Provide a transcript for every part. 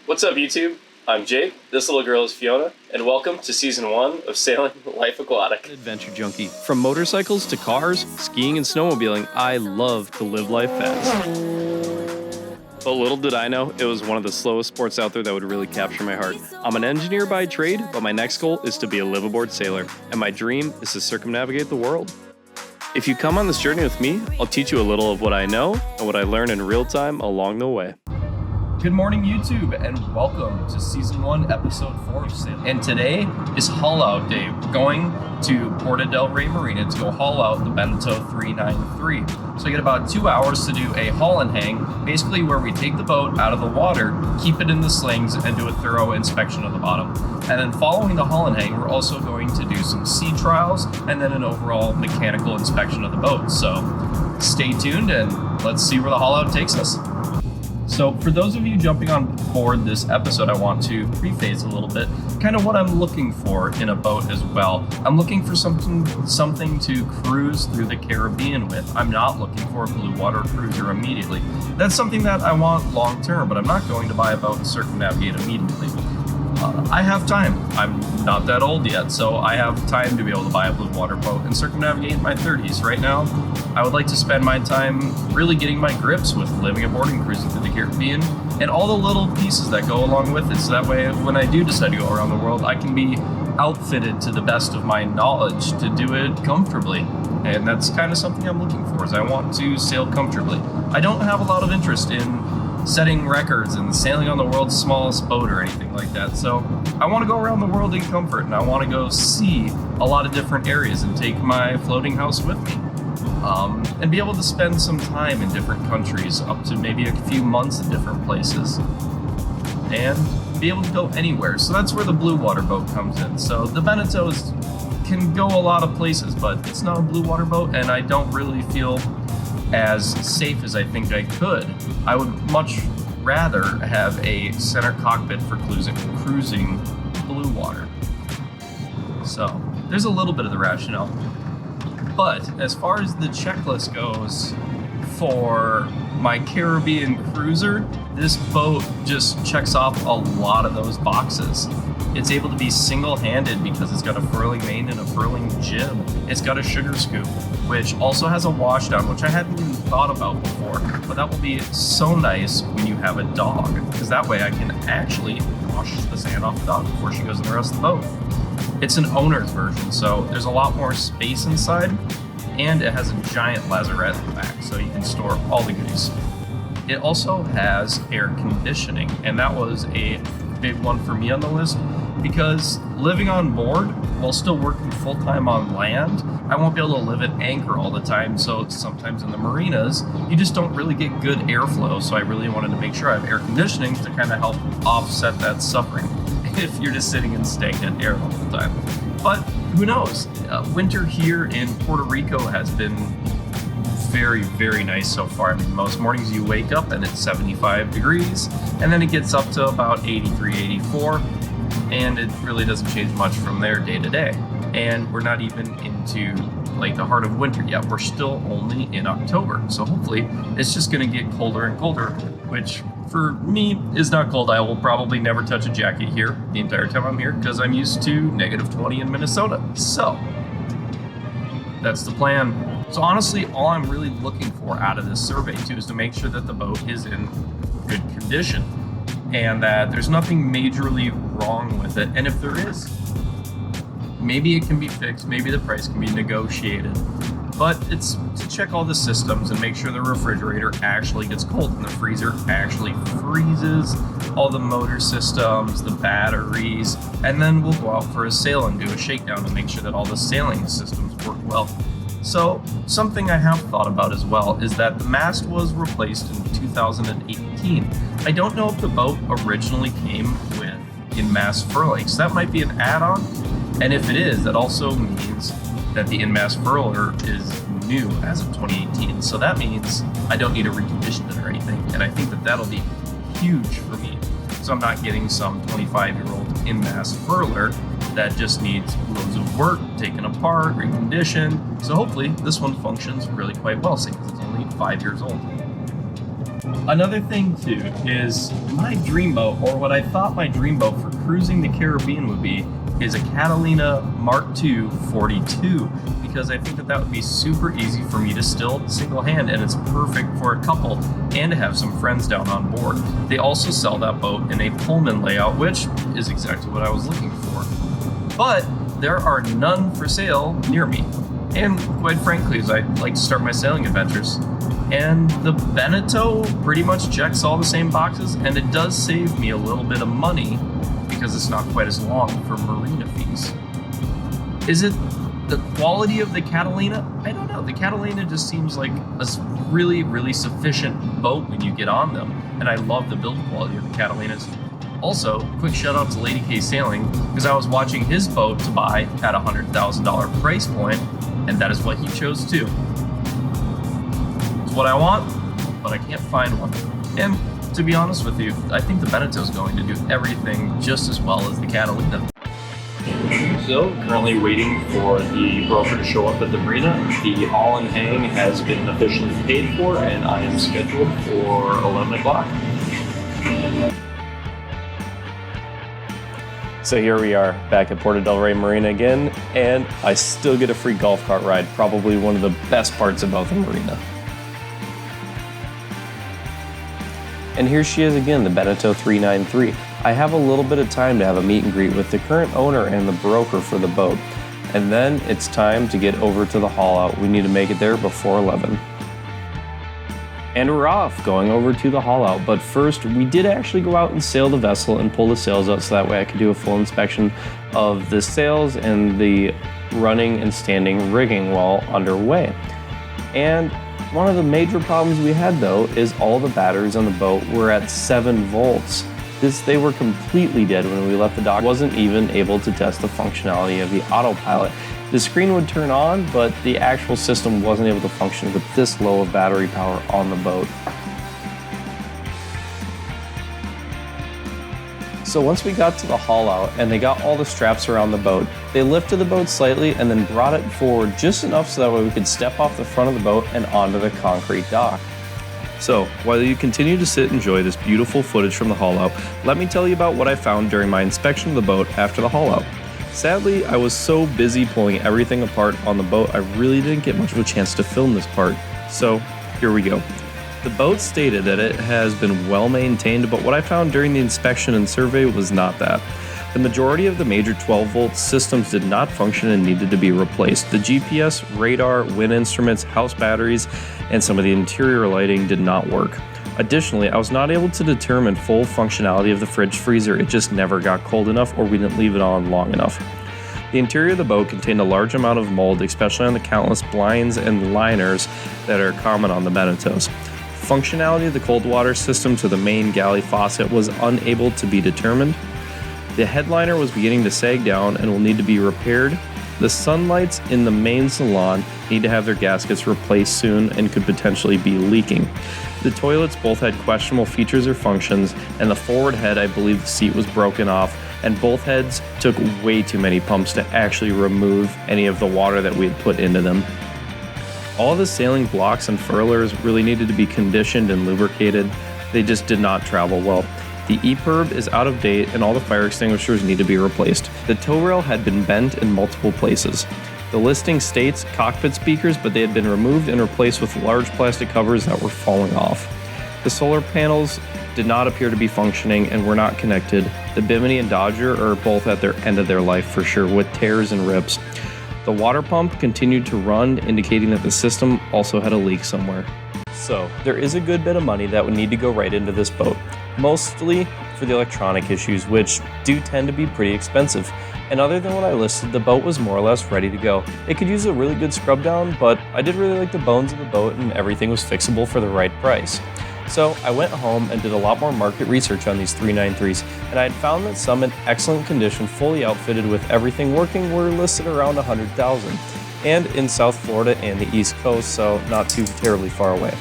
What's up, YouTube? I'm Jake, this little girl is Fiona, and welcome to Season 1 of Sailing Life Aquatic. Adventure junkie. From motorcycles to cars, skiing and snowmobiling, I love to live life fast. But little did I know, it was one of the slowest sports out there that would really capture my heart. I'm an engineer by trade, but my next goal is to be a liveaboard sailor, and my dream is to circumnavigate the world. If you come on this journey with me, I'll teach you a little of what I know and what I learn in real time along the way. Good morning, YouTube, and welcome to Season 1, Episode 4 of Sailing. And today is haul out day. We're going to Porta del Rey Marina to go haul out the Beneteau 393. So we get about 2 hours to do a haul and hang, basically where we take the boat out of the water, keep it in the slings, and do a thorough inspection of the bottom. And then following the haul and hang, we're also going to do some sea trials and then an overall mechanical inspection of the boat. So stay tuned and let's see where the haul out takes us. So for those of you jumping on board this episode, I want to preface a little bit kind of what I'm looking for in a boat as well. I'm looking for something to cruise through the Caribbean with. I'm not looking for a blue water cruiser immediately. That's something that I want long term, but I'm not going to buy a boat and circumnavigate immediately. I have time. I'm not that old yet, so I have time to be able to buy a blue water boat and circumnavigate in my 30s. Right now, I would like to spend my time really getting my grips with living aboard and cruising through the Caribbean and all the little pieces that go along with it, so that way when I do decide to go around the world, I can be outfitted to the best of my knowledge to do it comfortably. And that's kind of something I'm looking for, is I want to sail comfortably. I don't have a lot of interest in setting records and sailing on the world's smallest boat or anything like that. So I want to go around the world in comfort, and I want to go see a lot of different areas and take my floating house with me. And be able to spend some time in different countries, up to maybe a few months in different places, and be able to go anywhere. So that's where the blue water boat comes in. So the Beneteau can go a lot of places, but it's not a blue water boat, and I don't really feel as safe as I think I could. I would much rather have a center cockpit for cruising blue water. So there's a little bit of the rationale. But as far as the checklist goes for my Caribbean cruiser, this boat just checks off a lot of those boxes. It's able to be single-handed because it's got a furling main and a furling jib. It's got a sugar scoop, which also has a washdown, which I hadn't even thought about before. But that will be so nice when you have a dog, because that way I can actually wash the sand off the dog before she goes in the rest of the boat. It's an owner's version, so there's a lot more space inside, and it has a giant lazarette in the back, so you can store all the goodies. It also has air conditioning, and that was a big one for me on the list, because living on board while still working full-time on land, I won't be able to live at anchor all the time, so sometimes in the marinas, you just don't really get good airflow, so I really wanted to make sure I have air conditioning to kind of help offset that suffering if you're just sitting in stagnant air all the time. But who knows? Winter here in Puerto Rico has been very, very nice so far. I mean, most mornings you wake up and it's 75 degrees, and then it gets up to about 83, 84, and it really doesn't change much from there day to day. And we're not even into like the heart of winter yet. We're still only in October. So hopefully it's just gonna get colder and colder, which for me is not cold. I will probably never touch a jacket here the entire time I'm here because I'm used to negative 20 in Minnesota. So that's the plan. So honestly, all I'm really looking for out of this survey too is to make sure that the boat is in good condition and that there's nothing majorly wrong with it. And if there is, maybe it can be fixed, maybe the price can be negotiated. But it's to check all the systems and make sure the refrigerator actually gets cold and the freezer actually freezes, all the motor systems, the batteries, and then we'll go out for a sail and do a shakedown and make sure that all the sailing systems work well. So something I have thought about as well is that the mast was replaced in 2018. I don't know if the boat originally came with in-mast furling, so that might be an add-on. And if it is, that also means that the in-mast furler is new as of 2018. So that means I don't need to recondition it or anything. And I think that that'll be huge for me. So I'm not getting some 25-year-old in-mast furler that just needs loads of work, taken apart, reconditioned. So hopefully this one functions really quite well, since it's only 5 years old. Another thing too is my dream boat, or what I thought my dream boat for cruising the Caribbean would be, is a Catalina Mark II 42, because I think that would be super easy for me to still single hand, and it's perfect for a couple and to have some friends down on board. They also sell that boat in a Pullman layout, which is exactly what I was looking for. But there are none for sale near me. And quite frankly, as I like to start my sailing adventures, and the Beneteau pretty much checks all the same boxes, and it does save me a little bit of money because it's not quite as long for marina fees. Is it the quality of the Catalina? I don't know. The Catalina just seems like a really, really sufficient boat when you get on them, and I love the build quality of the Catalinas. Also, quick shout out to Lady K Sailing, because I was watching his boat to buy at a $100,000 price point, and that is what he chose too. It's what I want, but I can't find one. And to be honest with you, I think the Beneteau is going to do everything just as well as the Catalina. So, currently waiting for the broker to show up at the marina. The haul and hang has been officially paid for, and I am scheduled for 11 o'clock. So here we are back at Porto del Rey Marina again, and I still get a free golf cart ride, probably one of the best parts about the marina. And here she is again, the Beneteau 393. I have a little bit of time to have a meet and greet with the current owner and the broker for the boat. And then it's time to get over to the haul out. We need to make it there before 11. And we're off, going over to the haul out. But first, we did actually go out and sail the vessel and pull the sails out so that way I could do a full inspection of the sails and the running and standing rigging while underway. And one of the major problems we had though is all the batteries on the boat were at 7 volts. They were completely dead when we left the dock. Wasn't even able to test the functionality of the autopilot. The screen would turn on, but the actual system wasn't able to function with this low of battery power on the boat. So once we got to the haul out and they got all the straps around the boat, they lifted the boat slightly and then brought it forward just enough so that way we could step off the front of the boat and onto the concrete dock. So, while you continue to sit and enjoy this beautiful footage from the haul out, let me tell you about what I found during my inspection of the boat after the haul out. Sadly, I was so busy pulling everything apart on the boat, I really didn't get much of a chance to film this part. So, here we go. The boat stated that it has been well maintained, but what I found during the inspection and survey was not that. The majority of the major 12-volt systems did not function and needed to be replaced. The GPS, radar, wind instruments, house batteries, and some of the interior lighting did not work. Additionally, I was not able to determine full functionality of the fridge freezer. It just never got cold enough or we didn't leave it on long enough. The interior of the boat contained a large amount of mold, especially on the countless blinds and liners that are common on the Beneteaus. Functionality of the cold water system to the main galley faucet was unable to be determined. The headliner was beginning to sag down and will need to be repaired. The sunlights in the main salon need to have their gaskets replaced soon and could potentially be leaking. The toilets both had questionable features or functions, and the forward head, I believe the seat was broken off, and both heads took way too many pumps to actually remove any of the water that we had put into them. All the sailing blocks and furlers really needed to be conditioned and lubricated. They just did not travel well. The EPIRB is out of date and all the fire extinguishers need to be replaced. The tow rail had been bent in multiple places. The listing states cockpit speakers, but they had been removed and replaced with large plastic covers that were falling off. The solar panels did not appear to be functioning and were not connected. The Bimini and Dodger are both at their end of their life for sure, with tears and rips. The water pump continued to run, indicating that the system also had a leak somewhere. So, there is a good bit of money that would need to go right into this boat, mostly for the electronic issues, which do tend to be pretty expensive. And other than what I listed, the boat was more or less ready to go. It could use a really good scrub down, but I did really like the bones of the boat and everything was fixable for the right price. So I went home and did a lot more market research on these 393s, and I had found that some in excellent condition, fully outfitted with everything working, were listed around $100,000, and in South Florida and the East Coast, so not too terribly far away.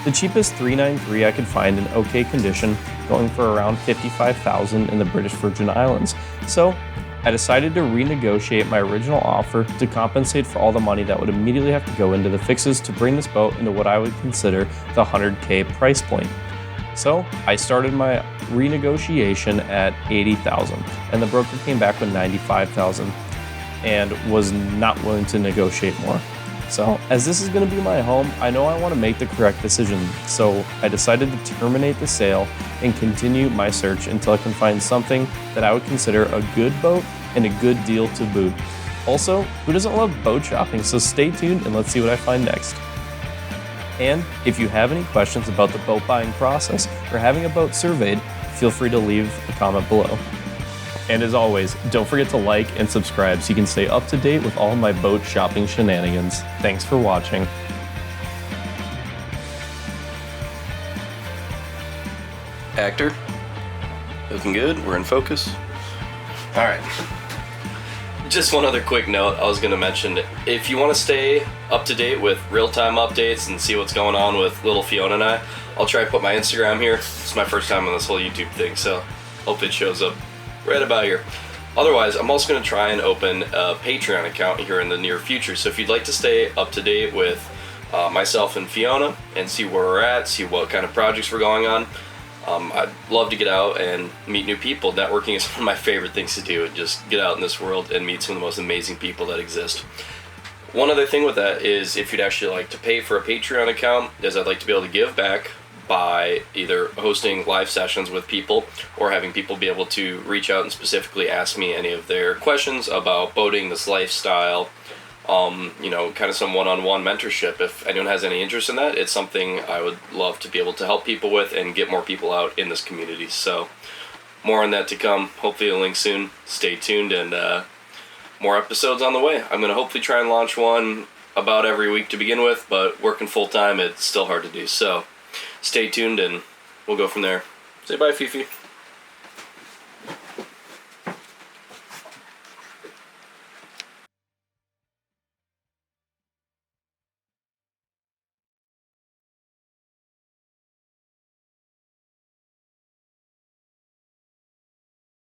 The cheapest 393 I could find in okay condition, going for around $55,000 in the British Virgin Islands. So I decided to renegotiate my original offer to compensate for all the money that would immediately have to go into the fixes to bring this boat into what I would consider the $100K price point. So I started my renegotiation at $80,000, and the broker came back with $95,000 and was not willing to negotiate more. So as this is going to be my home, I know I want to make the correct decision. So I decided to terminate the sale and continue my search until I can find something that I would consider a good boat and a good deal to boot. Also, who doesn't love boat shopping? So stay tuned and let's see what I find next. And if you have any questions about the boat buying process or having a boat surveyed, feel free to leave a comment below. And as always, don't forget to like and subscribe so you can stay up to date with all my boat shopping shenanigans. Thanks for watching. Actor, looking good. We're in focus. All right. Just one other quick note I was going to mention. If you want to stay up to date with real-time updates and see what's going on with little Fiona and I, I'll try to put my Instagram here. It's my first time on this whole YouTube thing, so hope it shows up right about here. Otherwise, I'm also going to try and open a Patreon account here in the near future. So if you'd like to stay up to date with myself and Fiona and see where we're at, see what kind of projects we're going on, I'd love to get out and meet new people. Networking is one of my favorite things to do. Just get out in this world and meet some of the most amazing people that exist. One other thing with that is if you'd actually like to pay for a Patreon account, is I'd like to be able to give back by either hosting live sessions with people or having people be able to reach out and specifically ask me any of their questions about boating, this lifestyle, kind of some one-on-one mentorship. If anyone has any interest in that, it's something I would love to be able to help people with and get more people out in this community. So more on that to come. Hopefully a link soon. Stay tuned, and more episodes on the way. I'm going to hopefully try and launch one about every week to begin with, but working full-time, it's still hard to do. So stay tuned, and we'll go from there. Say bye, Fifi.